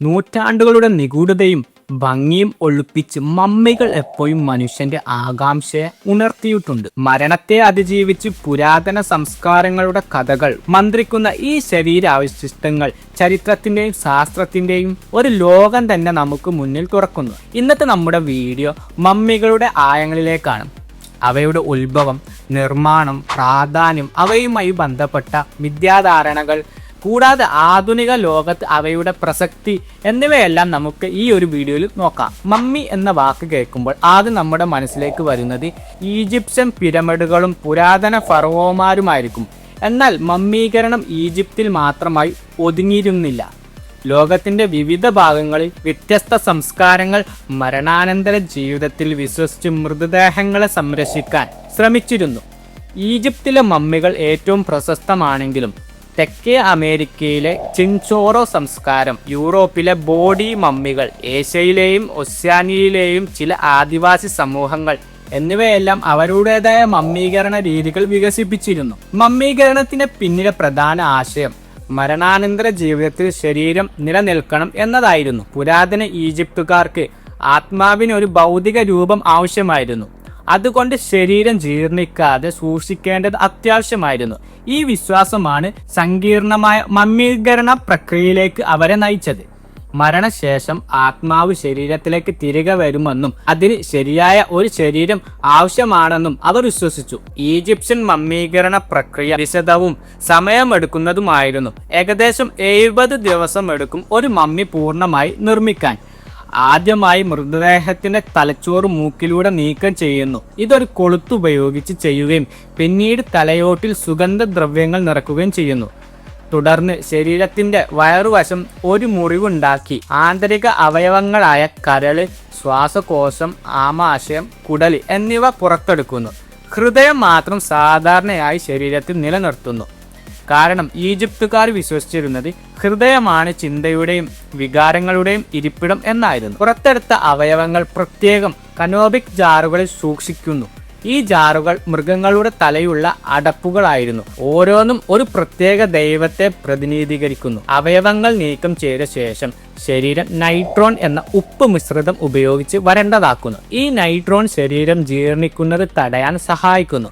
നൂറ്റാണ്ടുകളുടെ നിഗൂഢതയും ഭംഗിയും ഒളിപ്പിച്ച് മമ്മികൾ എപ്പോഴും മനുഷ്യന്റെ ആകാംക്ഷയെ ഉണർത്തിയിട്ടുണ്ട്. മരണത്തെ അതിജീവിച്ച് പുരാതന സംസ്കാരങ്ങളുടെ കഥകൾ മന്ത്രിക്കുന്ന ഈ ശരീരാവശിഷ്ടങ്ങൾ ചരിത്രത്തിന്റെയും ശാസ്ത്രത്തിന്റെയും ഒരു ലോകം തന്നെ നമുക്ക് മുന്നിൽ തുറക്കുന്നു. ഇന്നത്തെ നമ്മുടെ വീഡിയോ മമ്മികളുടെ ആഴങ്ങളിലേക്കാണ്. അവയുടെ ഉത്ഭവം, നിർമ്മാണം, പ്രാധാന്യം, അവയുമായി ബന്ധപ്പെട്ട മിഥ്യാധാരണകൾ, കൂടാതെ ആധുനിക ലോകത്ത് അവയുടെ പ്രസക്തി എന്നിവയെല്ലാം നമുക്ക് ഈ ഒരു വീഡിയോയിൽ നോക്കാം. മമ്മി എന്ന വാക്ക് കേൾക്കുമ്പോൾ ആദ്യം നമ്മുടെ മനസ്സിലേക്ക് വരുന്നത് ഈജിപ്ഷ്യൻ പിരമിഡുകളും പുരാതന ഫറവോമാരുമായിരിക്കും. എന്നാൽ മമ്മീകരണം ഈജിപ്തിൽ മാത്രമായി ഒതുങ്ങിയിരുന്നില്ല. ലോകത്തിന്റെ വിവിധ ഭാഗങ്ങളിൽ വ്യത്യസ്ത സംസ്കാരങ്ങൾ മരണാനന്തര ജീവിതത്തിൽ വിശ്വസിച്ച് മൃതദേഹങ്ങളെ സംരക്ഷിക്കാൻ ശ്രമിച്ചിരുന്നു. ഈജിപ്തിലെ മമ്മികൾ ഏറ്റവും പ്രശസ്തമാണെങ്കിലും തെക്കേ അമേരിക്കയിലെ ചിൻചോറോ സംസ്കാരം, യൂറോപ്പിലെ ബോഡി മമ്മികൾ, ഏഷ്യയിലെയും ഒസ്യാനിയയിലെയും ചില ആദിവാസി സമൂഹങ്ങൾ എന്നിവയെല്ലാം അവരുടേതായ മമ്മീകരണ രീതികൾ വികസിപ്പിച്ചിരുന്നു. മമ്മീകരണത്തിന് പിന്നിലെ പ്രധാന ആശയം മരണാനന്തര ജീവിതത്തിൽ ശരീരം നിലനിൽക്കണം എന്നതായിരുന്നു. പുരാതന ഈജിപ്തുകാർക്ക് ആത്മാവിന് ഒരു ഭൗതിക രൂപം ആവശ്യമായിരുന്നു. അതുകൊണ്ട് ശരീരം ജീർണിക്കാതെ സൂക്ഷിക്കേണ്ടത് അത്യാവശ്യമായിരുന്നു. ഈ വിശ്വാസമാണ് സങ്കീർണമായ മമ്മീകരണ പ്രക്രിയയിലേക്ക് അവരെ നയിച്ചത്. മരണശേഷം ആത്മാവ് ശരീരത്തിലേക്ക് തിരികെ വരുമെന്നും അതിന് ശരിയായ ഒരു ശരീരം ആവശ്യമാണെന്നും അവർ വിശ്വസിച്ചു. ഈജിപ്ഷ്യൻ മമ്മീകരണ പ്രക്രിയ വിശദവും സമയമെടുക്കുന്നതുമായിരുന്നു. ഏകദേശം 70 ദിവസം എടുക്കും ഒരു മമ്മി പൂർണ്ണമായി നിർമ്മിക്കാൻ. ആദ്യമായി മൃതദേഹത്തിന്റെ തലച്ചോറ് മൂക്കിലൂടെ നീക്കം ചെയ്യുന്നു. ഇതൊരു കൊളുത്ത് ഉപയോഗിച്ച് ചെയ്യുകയും പിന്നീട് തലയോട്ടിൽ സുഗന്ധദ്രവ്യങ്ങൾ നിറക്കുകയും ചെയ്യുന്നു. തുടർന്ന് ശരീരത്തിന്റെ വയറുവശം ഒരു മുറിവുണ്ടാക്കി ആന്തരിക അവയവങ്ങളായ കരള്, ശ്വാസകോശം, ആമാശയം, കുടല് എന്നിവ പുറത്തെടുക്കുന്നു. ഹൃദയം മാത്രം സാധാരണയായി ശരീരത്തിൽ നിലനിർത്തുന്നു. കാരണം ഈജിപ്തുകാർ വിശ്വസിച്ചിരുന്നത് ഹൃദയമാണ് ചിന്തയുടെയും വികാരങ്ങളുടെയും ഇരിപ്പിടം എന്നായിരുന്നു. പുറത്തെടുത്ത അവയവങ്ങൾ പ്രത്യേകം കനോബിക് ജാറുകളിൽ സൂക്ഷിക്കുന്നു. ഈ ജാറുകൾ മൃഗങ്ങളുടെ തലയുള്ള അടപ്പുകളായിരുന്നു. ഓരോന്നും ഒരു പ്രത്യേക ദൈവത്തെ പ്രതിനിധീകരിക്കുന്നു. അവയവങ്ങൾ നീക്കം ചെയ്ത ശേഷം ശരീരം നൈട്രോൺ എന്ന ഉപ്പ് മിശ്രിതം ഉപയോഗിച്ച് വരണ്ടതാക്കുന്നു. ഈ നൈട്രോൺ ശരീരം ജീർണിക്കുന്നത് തടയാൻ സഹായിക്കുന്നു.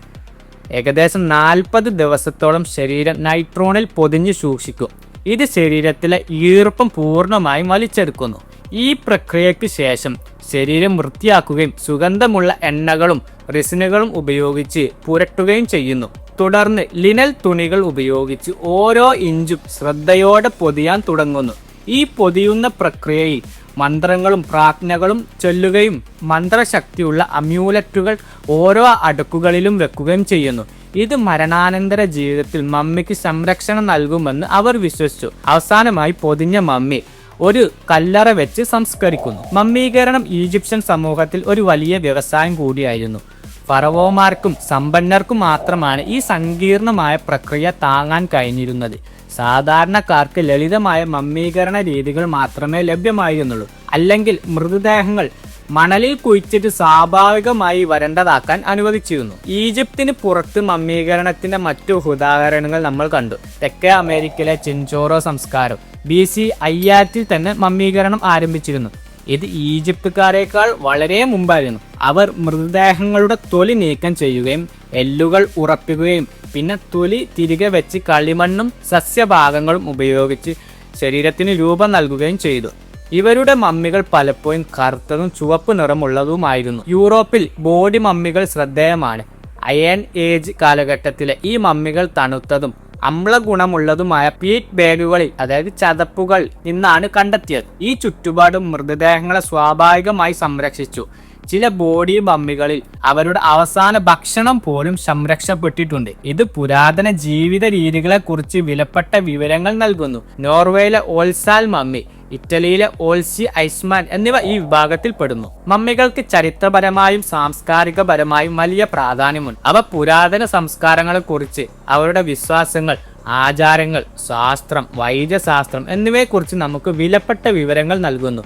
ഏകദേശം 40 ദിവസത്തോളം ശരീരം നൈട്രോണിൽ പൊതിഞ്ഞു സൂക്ഷിക്കും. ഇത് ശരീരത്തിലെ ഈർപ്പം പൂർണ്ണമായും വലിച്ചെടുക്കുന്നു. ഈ പ്രക്രിയയ്ക്ക് ശേഷം ശരീരം വൃത്തിയാക്കുകയും സുഗന്ധമുള്ള എണ്ണകളും റെസിനുകളും ഉപയോഗിച്ച് പുരട്ടുകയും ചെയ്യുന്നു. തുടർന്ന് ലിനൽ തുണികൾ ഉപയോഗിച്ച് ഓരോ ഇഞ്ചും ശ്രദ്ധയോടെ പൊതിയാൻ തുടങ്ങുന്നു. ഈ പൊതിയുന്ന പ്രക്രിയയിൽ മന്ത്രങ്ങളും പ്രാർത്ഥനകളും ചൊല്ലുകയും മന്ത്രശക്തിയുള്ള അമ്യൂലറ്റുകൾ ഓരോ അടുക്കുകളിലും വെക്കുകയും ചെയ്യുന്നു. ഇത് മരണാനന്തര ജീവിതത്തിൽ മമ്മിക്ക് സംരക്ഷണം നൽകുമെന്ന് അവർ വിശ്വസിച്ചു. അവസാനമായി പൊതിഞ്ഞ മമ്മി ഒരു കല്ലറ വെച്ച് സംസ്കരിക്കുന്നു. മമ്മീകരണം ഈജിപ്ഷ്യൻ സമൂഹത്തിൽ ഒരു വലിയ വ്യവസായം കൂടിയായിരുന്നു. ഫറവോമാർക്കും സമ്പന്നർക്കും മാത്രമാണ് ഈ സങ്കീർണമായ പ്രക്രിയ താങ്ങാൻ കഴിഞ്ഞിരുന്നത്. സാധാരണക്കാർക്ക് ലളിതമായ മമ്മീകരണ രീതികൾ മാത്രമേ ലഭ്യമായിരുന്നുള്ളൂ. അല്ലെങ്കിൽ മൃതദേഹങ്ങൾ മണലിൽ കുഴിച്ചിട്ട് സ്വാഭാവികമായി വരണ്ടതാക്കാൻ അനുവദിച്ചിരുന്നു. ഈജിപ്തിന് പുറത്ത് മമ്മീകരണത്തിന്റെ മറ്റു ഉദാഹരണങ്ങൾ നമ്മൾ കണ്ടു. തെക്കേ അമേരിക്കയിലെ ചിൻചോറോ സംസ്കാരം BC 5000 തന്നെ മമ്മീകരണം ആരംഭിച്ചിരുന്നു. ഇത് ഈജിപ്തുകാരേക്കാൾ വളരെ മുമ്പായിരുന്നു. അവർ മൃതദേഹങ്ങളുടെ തൊലി നീക്കം ചെയ്യുകയും എല്ലുകൾ ഉറപ്പിക്കുകയും പിന്നെ തൊലി തിരികെ വെച്ച് കളിമണ്ണും സസ്യഭാഗങ്ങളും ഉപയോഗിച്ച് ശരീരത്തിന് രൂപം നൽകുകയും ചെയ്തു. ഇവരുടെ മമ്മികൾ പലപ്പോഴും കറുത്തതും ചുവപ്പ് നിറമുള്ളതുമായിരുന്നു. യൂറോപ്പിൽ ബോഡി മമ്മികൾ ശ്രദ്ധേയമാണ്. അയൺ ഏജ് കാലഘട്ടത്തിലെ ഈ മമ്മികൾ തണുത്തതും അമ്ലഗുണമുള്ളതുമായ പീറ്റ് ബാഗുകളിൽ, അതായത് ചതപ്പുകൾ നിന്നാണ് കണ്ടെത്തിയത്. ഈ ചുറ്റുപാടും മൃതദേഹങ്ങളെ സ്വാഭാവികമായി സംരക്ഷിച്ചു. ചില ബോഡി മമ്മികളിൽ അവരുടെ അവസാന ഭക്ഷണം പോലും സംരക്ഷപ്പെട്ടിട്ടുണ്ട്. ഇത് പുരാതന ജീവിത രീതികളെ കുറിച്ച് വിലപ്പെട്ട വിവരങ്ങൾ നൽകുന്നു. നോർവേയിലെ ഓൾസാൽ മമ്മി, ഇറ്റലിയിലെ ഓൾസി ഐസ്മാൻ എന്നിവ ഈ വിഭാഗത്തിൽ പെടുന്നു. മമ്മികൾക്ക് ചരിത്രപരമായും സാംസ്കാരികപരമായും വലിയ പ്രാധാന്യമുണ്ട്. അവ പുരാതന സംസ്കാരങ്ങളെ കുറിച്ച്, അവരുടെ വിശ്വാസങ്ങൾ, ആചാരങ്ങൾ, ശാസ്ത്രം, വൈദ്യശാസ്ത്രം എന്നിവയെക്കുറിച്ച് നമുക്ക് വിലപ്പെട്ട വിവരങ്ങൾ നൽകുന്നു.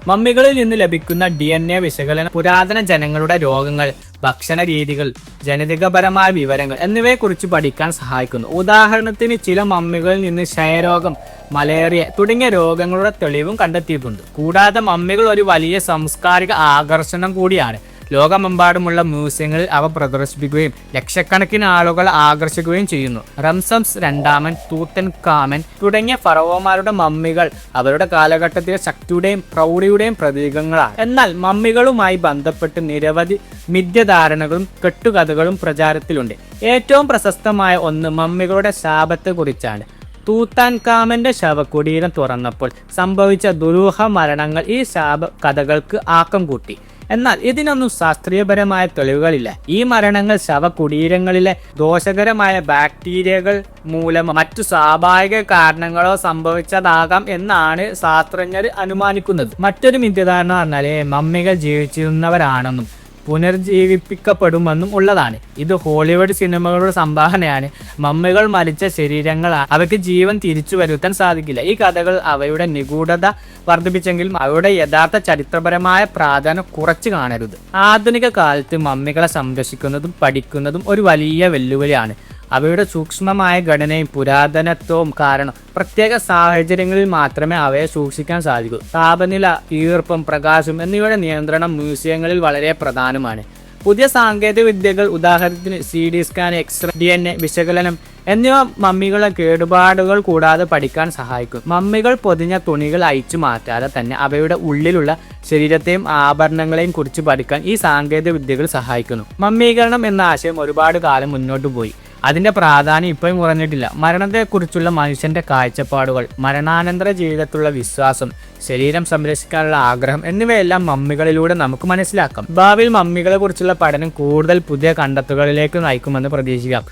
മമ്മികളിൽ നിന്ന് ലഭിക്കുന്ന DNA വിശകലനം പുരാതന ജനങ്ങളുടെ രോഗങ്ങൾ, ഭക്ഷണ രീതികൾ, ജനിതകപരമായ വിവരങ്ങൾ എന്നിവയെക്കുറിച്ച് പഠിക്കാൻ സഹായിക്കുന്നു. ഉദാഹരണത്തിന് ചില മമ്മികളിൽ നിന്ന് ക്ഷയരോഗം, മലേറിയ തുടങ്ങിയ രോഗങ്ങളുടെ തെളിവും കണ്ടെത്തിയിട്ടുണ്ട്. കൂടാതെ മമ്മികൾ ഒരു വലിയ സാംസ്കാരിക ആകർഷണം കൂടിയാണ്. ലോകമെമ്പാടുമുള്ള മ്യൂസിയങ്ങളിൽ അവ പ്രദർശിപ്പിക്കുകയും ലക്ഷക്കണക്കിന് ആളുകൾ ആകർഷിക്കുകയും ചെയ്യുന്നു. റംസംസ് രണ്ടാമൻ, തൂത്തൻഖാമൻ തുടങ്ങിയ ഫറവോമാരുടെ മമ്മികൾ അവരുടെ കാലഘട്ടത്തിലെ ശക്തിയുടെയും പ്രൗഢിയുടെയും പ്രതീകങ്ങളാണ്. എന്നാൽ മമ്മികളുമായി ബന്ധപ്പെട്ട് നിരവധി മിഥ്യാധാരണകളും കെട്ടുകഥകളും പ്രചാരത്തിലുണ്ട്. ഏറ്റവും പ്രശസ്തമായ ഒന്ന് മമ്മികളുടെ ശാപത്തെക്കുറിച്ചാണ്. തൂത്താൻഖാമന്റെ ശവകുടീരം തുറന്നപ്പോൾ സംഭവിച്ച ദുരൂഹ മരണങ്ങൾ ഈ ശാപ കഥകൾക്ക് ആക്കം കൂട്ടി. എന്നാൽ ഇതിനൊന്നും ശാസ്ത്രീയപരമായ തെളിവുകളില്ല. ഈ മരണങ്ങൾ ശവകുടീരങ്ങളിലെ ദോഷകരമായ ബാക്ടീരിയകൾ മൂലം മറ്റു സ്വാഭാവിക കാരണങ്ങളോ സംഭവിച്ചതാകാം എന്നാണ് ശാസ്ത്രജ്ഞർ അനുമാനിക്കുന്നത്. മറ്റൊരു മിഥ്യാധാരണ പറഞ്ഞാൽ മമ്മികൾ ജീവിച്ചിരുന്നവരാണെന്നും പുനർജീവിപ്പിക്കപ്പെടുമെന്നും ഉള്ളതാണ്. ഇത് ഹോളിവുഡ് സിനിമകളുടെ സംഭാവനയാണ്. മമ്മികൾ മരിച്ച ശരീരങ്ങളാണ്, അവയ്ക്ക് ജീവൻ തിരിച്ചു വരുത്താൻ സാധിക്കില്ല. ഈ കഥകൾ അവയുടെ നിഗൂഢത വർദ്ധിപ്പിച്ചെങ്കിലും അവയുടെ യഥാർത്ഥ ചരിത്രപരമായ പ്രാധാന്യം കുറച്ച് കാണരുത്. ആധുനിക കാലത്ത് മമ്മികളെ സംരക്ഷിക്കുന്നതും പഠിക്കുന്നതും ഒരു വലിയ വെല്ലുവിളിയാണ്. അവയുടെ സൂക്ഷ്മമായ ഘടനയും പുരാതനത്വവും കാരണം പ്രത്യേക സാഹചര്യങ്ങളിൽ മാത്രമേ അവയെ സൂക്ഷിക്കാൻ സാധിക്കൂ. താപനില, ഈർപ്പം, പ്രകാശം എന്നിവയുടെ നിയന്ത്രണം മ്യൂസിയങ്ങളിൽ വളരെ പ്രധാനമാണ്. പുതിയ സാങ്കേതിക വിദ്യകൾ, ഉദാഹരണത്തിന് CD സ്കാൻ, എക്സ്റേ, DNA വിശകലനം എന്നിവ മമ്മികളെ കേടുപാടുകൾ കൂടാതെ പഠിക്കാൻ സഹായിക്കും. മമ്മികൾ പൊതിഞ്ഞ തുണികൾ അയച്ചു മാറ്റാതെ തന്നെ അവയുടെ ഉള്ളിലുള്ള ശരീരത്തെയും ആഭരണങ്ങളെയും കുറിച്ച് പഠിക്കാൻ ഈ സാങ്കേതിക വിദ്യകൾ സഹായിക്കുന്നു. മമ്മീകരണം എന്ന ആശയം ഒരുപാട് കാലം മുന്നോട്ട് പോയി. അതിൻ്റെ പ്രാധാന്യം ഇപ്പോഴും കുറഞ്ഞിട്ടില്ല. മരണത്തെക്കുറിച്ചുള്ള മനുഷ്യൻ്റെ കാഴ്ചപ്പാടുകൾ, മരണാനന്തര ജീവിതത്തിലുള്ള വിശ്വാസം, ശരീരം സംരക്ഷിക്കാനുള്ള ആഗ്രഹം എന്നിവയെല്ലാം മമ്മികളിലൂടെ നമുക്ക് മനസ്സിലാക്കാം. ഭാവിയിൽ മമ്മികളെ കുറിച്ചുള്ള പഠനം കൂടുതൽ പുതിയ കണ്ടെത്തലുകളിലേക്ക് നയിക്കുമെന്ന് പ്രതീക്ഷിക്കാം.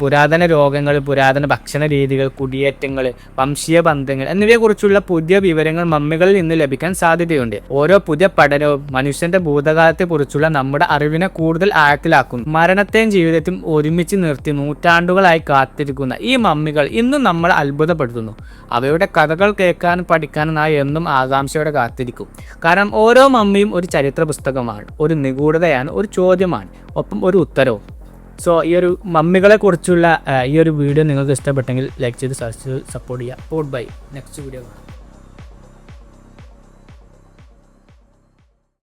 പുരാതന രോഗങ്ങൾ, പുരാതന ഭക്ഷണ രീതികൾ, കുടിയേറ്റങ്ങൾ, വംശീയ ബന്ധങ്ങൾ എന്നിവയെക്കുറിച്ചുള്ള പുതിയ വിവരങ്ങൾ മമ്മികളിൽ നിന്ന് ലഭിക്കാൻ സാധ്യതയുണ്ട്. ഓരോ പുതിയ പഠനവും മനുഷ്യന്റെ ഭൂതകാലത്തെക്കുറിച്ചുള്ള നമ്മുടെ അറിവിനെ കൂടുതൽ ആഴത്തിലാക്കുന്നു. മരണത്തെയും ജീവിതത്തെയും ഒരുമിച്ച് നിർത്തി നൂറ്റാണ്ടുകളായി കാത്തിരിക്കുന്ന ഈ മമ്മികൾ ഇന്നും നമ്മളെ അത്ഭുതപ്പെടുത്തുന്നു. അവയുടെ കഥകൾ കേൾക്കാനും പഠിക്കാനും നാം എന്നും ആകാംക്ഷയോടെ കാത്തിരിക്കും. കാരണം ഓരോ മമ്മിയും ഒരു ചരിത്ര പുസ്തകമാണ്, ഒരു നിഗൂഢതയാണ്, ഒരു ചോദ്യമാണ്, ഒപ്പം ഒരു ഉത്തരവും. സോ ഈ ഒരു മമ്മികളെ കുറിച്ചുള്ള ഈ ഒരു വീഡിയോ നിങ്ങൾക്ക് ഇഷ്ടപ്പെട്ടെങ്കിൽ ലൈക്ക് ചെയ്ത് സപ്പോർട്ട് ചെയ്യുക. ബൈ, നെക്സ്റ്റ് വീഡിയോ കാണാം.